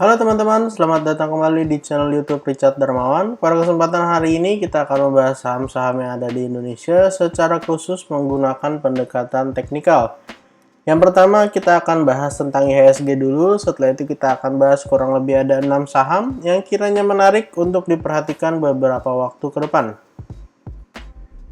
Halo teman-teman, selamat datang kembali di channel YouTube Richard Darmawan. Pada kesempatan hari ini kita akan membahas saham-saham yang ada di Indonesia secara khusus menggunakan pendekatan teknikal. Yang pertama kita akan bahas tentang IHSG dulu, setelah itu kita akan bahas kurang lebih ada 6 saham yang kiranya menarik untuk diperhatikan beberapa waktu ke depan.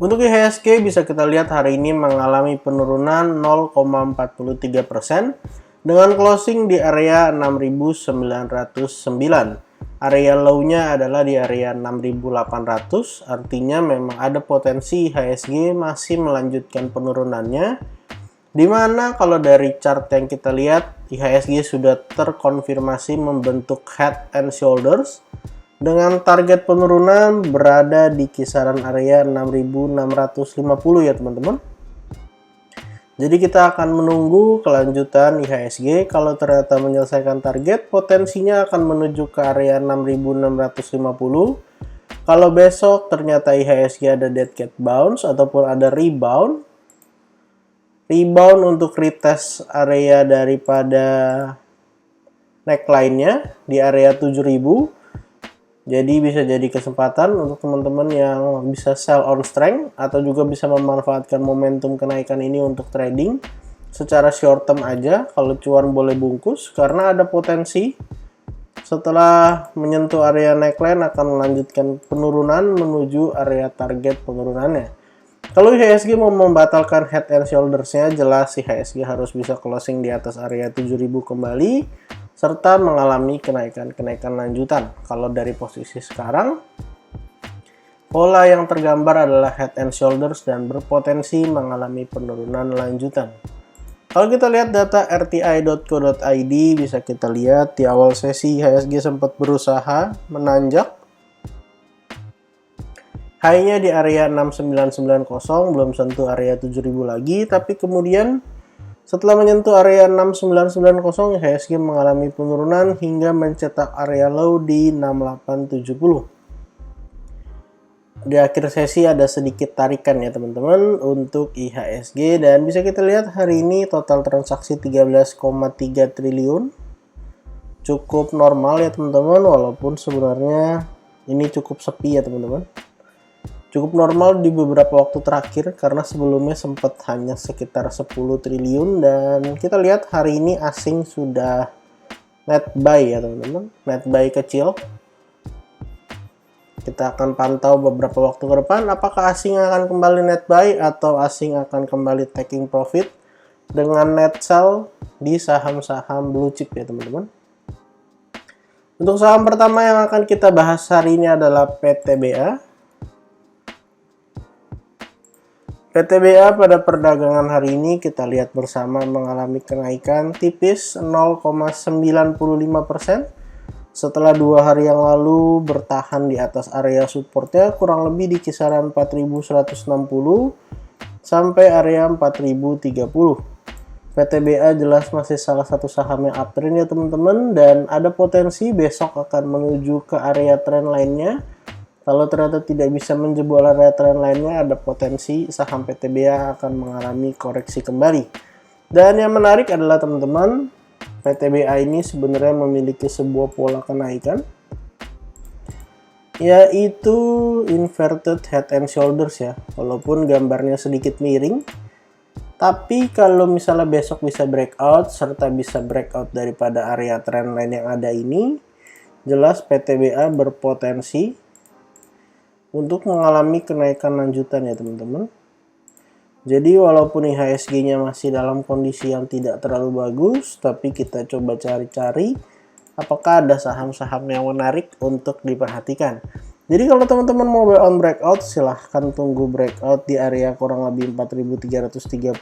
Untuk IHSG bisa kita lihat hari ini mengalami penurunan 0,43%. Dengan closing di area 6.909. Area low-nya adalah di area 6.800, artinya memang ada potensi IHSG masih melanjutkan penurunannya. Dimana kalau dari chart yang kita lihat, IHSG sudah terkonfirmasi membentuk head and shoulders dengan target penurunan berada di kisaran area 6.650 ya teman-teman. Jadi kita akan menunggu kelanjutan IHSG. Kalau ternyata menyelesaikan target, potensinya akan menuju ke area 6.650. Kalau besok ternyata IHSG ada dead cat bounce ataupun ada rebound untuk retest area daripada neckline-nya di area 7.000. Jadi bisa jadi kesempatan untuk teman-teman yang bisa sell on strength atau juga bisa memanfaatkan momentum kenaikan ini untuk trading secara short term aja. Kalau cuan boleh bungkus karena ada potensi setelah menyentuh area neckline akan melanjutkan penurunan menuju area target penurunannya. Kalau IHSG mau membatalkan head and shoulders-nya, jelas IHSG harus bisa closing di atas area 7.000 kembali serta mengalami kenaikan lanjutan. Kalau dari posisi sekarang, pola yang tergambar adalah head and shoulders dan berpotensi mengalami penurunan lanjutan. Kalau kita lihat data rti.co.id, bisa kita lihat di awal sesi IHSG sempat berusaha menanjak. High-nya di area 6990, belum sentuh area 7.000 lagi, tapi kemudian setelah menyentuh area 6990, IHSG mengalami penurunan hingga mencetak area low di 6870. Di akhir sesi ada sedikit tarikan ya teman-teman untuk IHSG, dan bisa kita lihat hari ini total transaksi 13,3 triliun. Cukup normal ya teman-teman, walaupun sebenarnya ini cukup sepi ya teman-teman. Cukup normal di beberapa waktu terakhir karena sebelumnya sempat hanya sekitar 10 triliun, dan kita lihat hari ini asing sudah net buy ya teman-teman, net buy kecil. Kita akan pantau beberapa waktu ke depan apakah asing akan kembali net buy atau asing akan kembali taking profit dengan net sell di saham-saham blue chip ya teman-teman. Untuk saham pertama yang akan kita bahas hari ini adalah PTBA. PTBA pada perdagangan hari ini kita lihat bersama mengalami kenaikan tipis 0,95% setelah 2 hari yang lalu bertahan di atas area supportnya kurang lebih di kisaran 4.160 sampai area 4.030. PTBA jelas masih salah satu saham yang uptrend ya teman-teman, dan ada potensi besok akan menuju ke area trend lainnya. Kalau ternyata tidak bisa menjebol area trend lainnya, ada potensi saham PTBA akan mengalami koreksi kembali. Dan yang menarik adalah teman-teman, PTBA ini sebenarnya memiliki sebuah pola kenaikan, yaitu inverted head and shoulders ya. Walaupun gambarnya sedikit miring, tapi kalau misalnya besok bisa breakout serta bisa breakout daripada area trend line yang ada ini, jelas PTBA berpotensi untuk mengalami kenaikan lanjutan ya teman-teman. Jadi walaupun IHSG-nya masih dalam kondisi yang tidak terlalu bagus, tapi kita coba cari-cari apakah ada saham-saham yang menarik untuk diperhatikan. Jadi kalau teman-teman mau buy on breakout, silahkan tunggu breakout di area kurang lebih 4.330.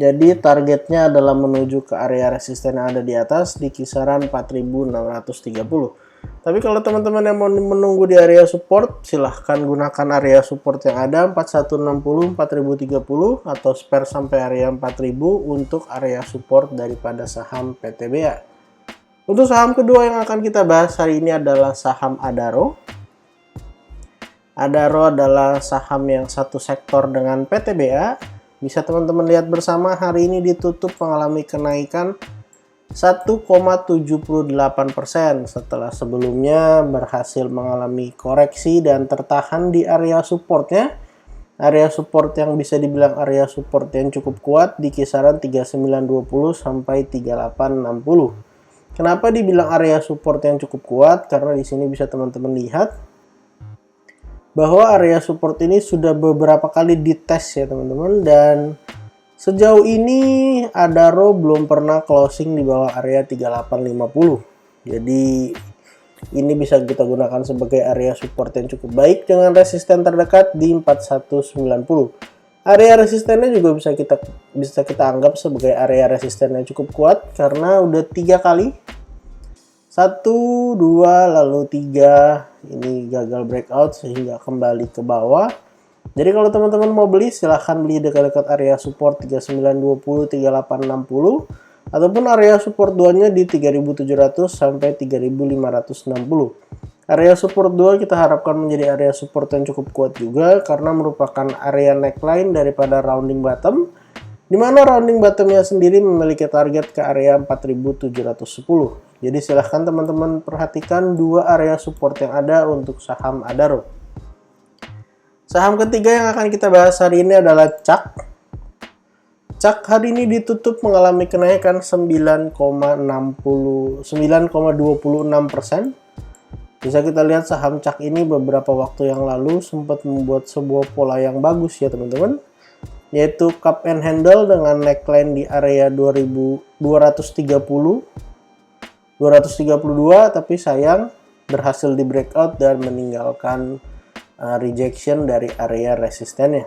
Jadi targetnya adalah menuju ke area resisten yang ada di atas di kisaran 4.630. Tapi kalau teman-teman yang mau menunggu di area support, silahkan gunakan area support yang ada 4160, 4030 atau spare sampai area 4000 untuk area support daripada saham PTBA. Untuk saham kedua yang akan kita bahas hari ini adalah saham Adaro. Adaro adalah saham yang satu sektor dengan PTBA. Bisa teman-teman lihat bersama hari ini ditutup mengalami kenaikan 1,78% setelah sebelumnya berhasil mengalami koreksi dan tertahan di area supportnya. Area support yang bisa dibilang area support yang cukup kuat di kisaran 3920 sampai 3860. Kenapa dibilang area support yang cukup kuat? Karena di sini bisa teman-teman lihat bahwa area support ini sudah beberapa kali dites ya teman-teman, dan sejauh ini Adaro belum pernah closing di bawah area 3850. Jadi ini bisa kita gunakan sebagai area support yang cukup baik dengan resisten terdekat di 4190. Area resistennya juga bisa kita anggap sebagai area resisten yang cukup kuat karena udah 3 kali. 1, 2, lalu 3 ini gagal breakout sehingga kembali ke bawah. Jadi kalau teman-teman mau beli silahkan beli dekat-dekat area support 3920, 3860 ataupun area support 2-nya di 3700 sampai 3560. Area support 2 kita harapkan menjadi area support yang cukup kuat juga karena merupakan area neckline daripada rounding bottom, di mana rounding bottomnya sendiri memiliki target ke area 4710. Jadi silahkan teman-teman perhatikan dua area support yang ada untuk saham Adaro. Saham ketiga yang akan kita bahas hari ini adalah CAK. CAK hari ini ditutup mengalami kenaikan 9,26%. Bisa kita lihat saham CAK ini beberapa waktu yang lalu sempat membuat sebuah pola yang bagus ya teman-teman, yaitu cup and handle dengan neckline di area 232, tapi sayang berhasil di breakout dan meninggalkan rejection dari area resistennya.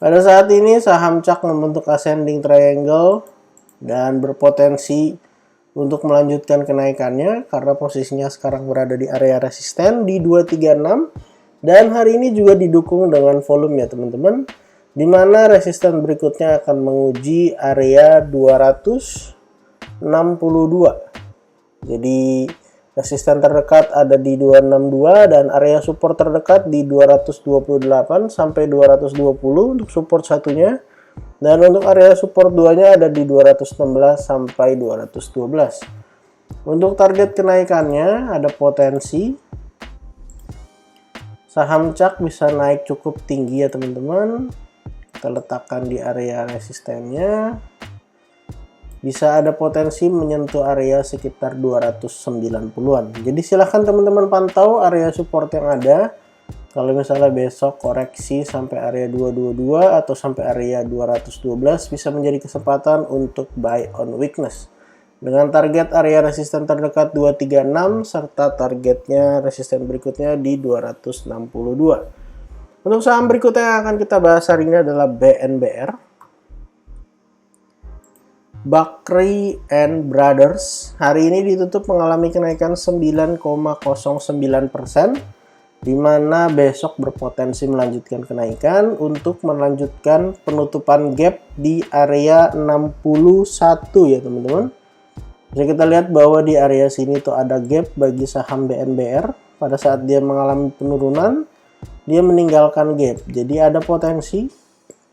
Pada saat ini saham CAK membentuk ascending triangle dan berpotensi untuk melanjutkan kenaikannya karena posisinya sekarang berada di area resisten di 236, dan hari ini juga didukung dengan volume ya teman-teman, di mana resisten berikutnya akan menguji area 262. Jadi resisten terdekat ada di 262 dan area support terdekat di 228 sampai 220 untuk support satunya, dan untuk area support 2-nya ada di 216 sampai 212. Untuk target kenaikannya ada potensi saham CAK bisa naik cukup tinggi ya teman-teman. Kita letakkan di area resistennya. Bisa ada potensi menyentuh area sekitar 290-an. Jadi silahkan teman-teman pantau area support yang ada. Kalau misalnya besok koreksi sampai area 222 atau sampai area 212 bisa menjadi kesempatan untuk buy on weakness. Dengan target area resisten terdekat 236 serta targetnya resisten berikutnya di 262. Untuk saham berikutnya yang akan kita bahas hari ini adalah BNBR. Bakri and Brothers hari ini ditutup mengalami kenaikan 9,09%, di mana besok berpotensi melanjutkan kenaikan untuk melanjutkan penutupan gap di area 61 ya teman-teman. Bisa kita lihat bahwa di area sini tuh ada gap bagi saham BNBR. Pada saat dia mengalami penurunan, dia meninggalkan gap. Jadi ada potensi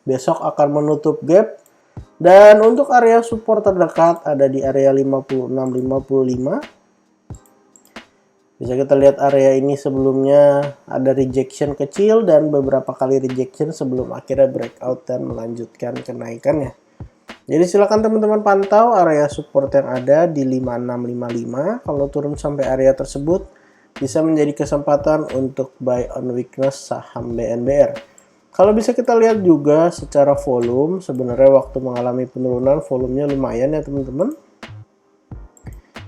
besok akan menutup gap. Dan untuk area support terdekat ada di area 56-55. Bisa kita lihat area ini sebelumnya ada rejection kecil dan beberapa kali rejection sebelum akhirnya breakout dan melanjutkan kenaikannya. Jadi silakan teman-teman pantau area support yang ada di 5655. Kalau turun sampai area tersebut bisa menjadi kesempatan untuk buy on weakness saham BNBR. Kalau bisa kita lihat juga secara volume, sebenarnya waktu mengalami penurunan volumenya lumayan ya teman-teman.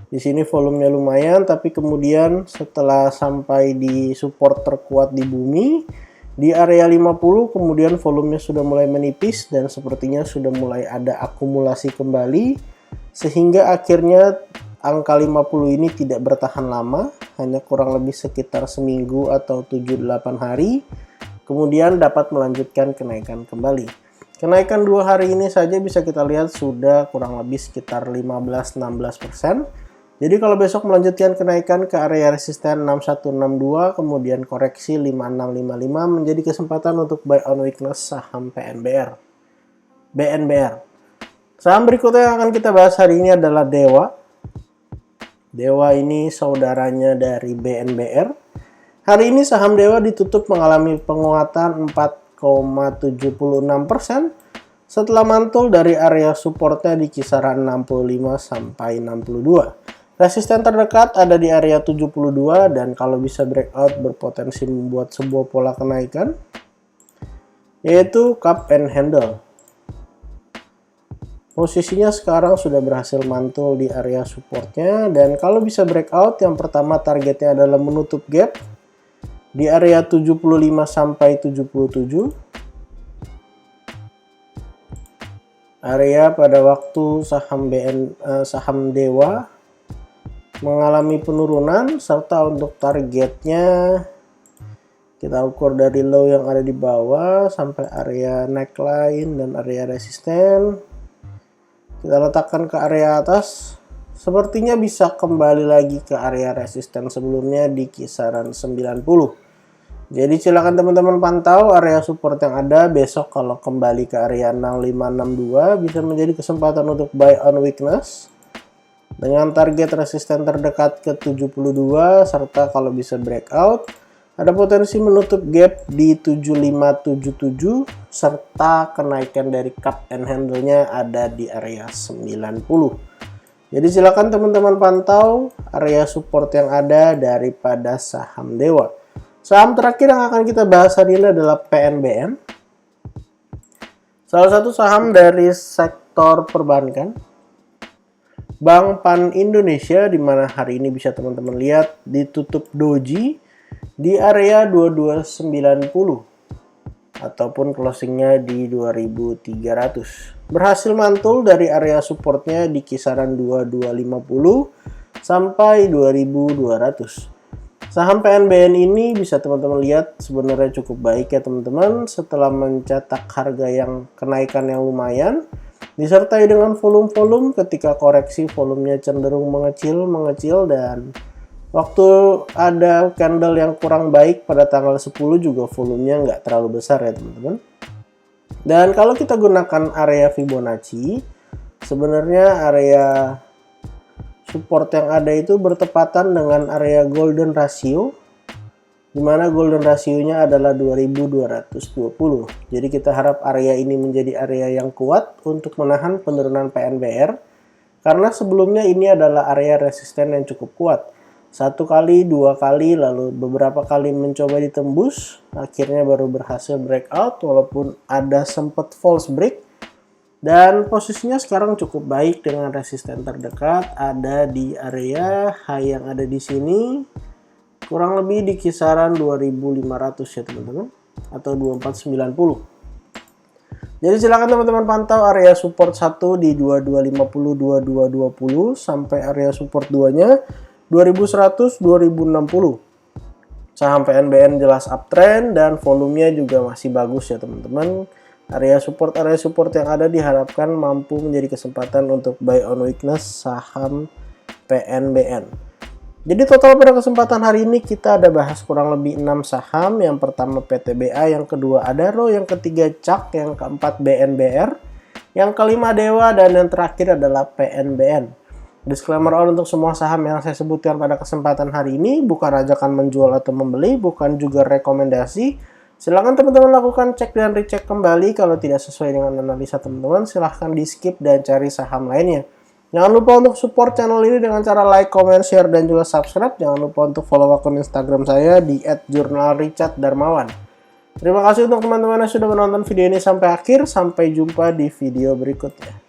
Di sini volumenya lumayan, tapi kemudian setelah sampai di support terkuat di bumi, di area 50 kemudian volumenya sudah mulai menipis dan sepertinya sudah mulai ada akumulasi kembali, sehingga akhirnya angka 50 ini tidak bertahan lama, hanya kurang lebih sekitar seminggu atau 7-8 hari. Kemudian dapat melanjutkan kenaikan kembali. Kenaikan 2 hari ini saja bisa kita lihat sudah kurang lebih sekitar 15-16%. Jadi kalau besok melanjutkan kenaikan ke area resisten 6162, kemudian koreksi 5655 menjadi kesempatan untuk buy on weakness saham BNBR. Saham berikutnya yang akan kita bahas hari ini adalah Dewa. Dewa ini saudaranya dari BNBR. Hari ini saham Dewa ditutup mengalami penguatan 4,76% setelah mantul dari area supportnya di kisaran 65 sampai 62. Resisten terdekat ada di area 72 dan kalau bisa breakout berpotensi membuat sebuah pola kenaikan, yaitu cup and handle. Posisinya sekarang sudah berhasil mantul di area supportnya dan kalau bisa breakout, yang pertama targetnya adalah menutup gap di area 75 sampai 77. Area pada waktu saham Dewa mengalami penurunan, serta untuk targetnya kita ukur dari low yang ada di bawah sampai area neckline dan area resisten. Kita letakkan ke area atas, sepertinya bisa kembali lagi ke area resisten sebelumnya di kisaran 90. Jadi silakan teman-teman pantau area support yang ada. Besok kalau kembali ke area 6562 bisa menjadi kesempatan untuk buy on weakness dengan target resisten terdekat ke 72, serta kalau bisa breakout ada potensi menutup gap di 7577 serta kenaikan dari cup and handle-nya ada di area 90. Jadi silakan teman-teman pantau area support yang ada daripada saham Dewa. Saham terakhir yang akan kita bahas hari ini adalah PNBN. Salah satu saham dari sektor perbankan. Bank Pan Indonesia, di mana hari ini bisa teman-teman lihat ditutup doji di area 2290 ataupun closingnya di 2300. Berhasil mantul dari area supportnya di kisaran 2250 sampai 2200. Saham PNBN ini bisa teman-teman lihat sebenarnya cukup baik ya teman-teman, setelah mencetak harga yang kenaikan yang lumayan disertai dengan volume ketika koreksi volumenya cenderung mengecil dan waktu ada candle yang kurang baik pada tanggal 10 juga volumenya nggak terlalu besar ya teman-teman. Dan kalau kita gunakan area Fibonacci, sebenarnya area support yang ada itu bertepatan dengan area golden ratio, di mana golden rasionya adalah 2220. Jadi kita harap area ini menjadi area yang kuat untuk menahan penurunan PNBR, karena sebelumnya ini adalah area resisten yang cukup kuat. 1 kali, 2 kali, lalu beberapa kali mencoba ditembus, akhirnya baru berhasil breakout walaupun ada sempat false break. Dan posisinya sekarang cukup baik dengan resisten terdekat ada di area high yang ada di sini, kurang lebih di kisaran 2500 ya teman-teman, atau 2490. Jadi silakan teman-teman pantau area support 1 di 2250 2220 sampai area support 2-nya 2100 2060. Saham PNBN jelas uptrend dan volumenya juga masih bagus ya teman-teman. Area support yang ada diharapkan mampu menjadi kesempatan untuk buy on weakness saham PNBN. Jadi total pada kesempatan hari ini kita ada bahas kurang lebih 6 saham. Yang pertama PTBA, yang kedua Adaro, yang ketiga CAK, yang keempat BNBR, yang kelima Dewa, dan yang terakhir adalah PNBN. Disclaimer all untuk semua saham yang saya sebutkan pada kesempatan hari ini bukan ajakan menjual atau membeli, bukan juga rekomendasi. Silahkan teman-teman lakukan cek dan recheck kembali. Kalau tidak sesuai dengan analisa teman-teman, silahkan di skip dan cari saham lainnya. Jangan lupa untuk support channel ini dengan cara like, comment, share, dan juga subscribe. Jangan lupa untuk follow akun Instagram saya di @jurnalricharddarmawan. Terima kasih untuk teman-teman yang sudah menonton video ini sampai akhir. Sampai jumpa di video berikutnya.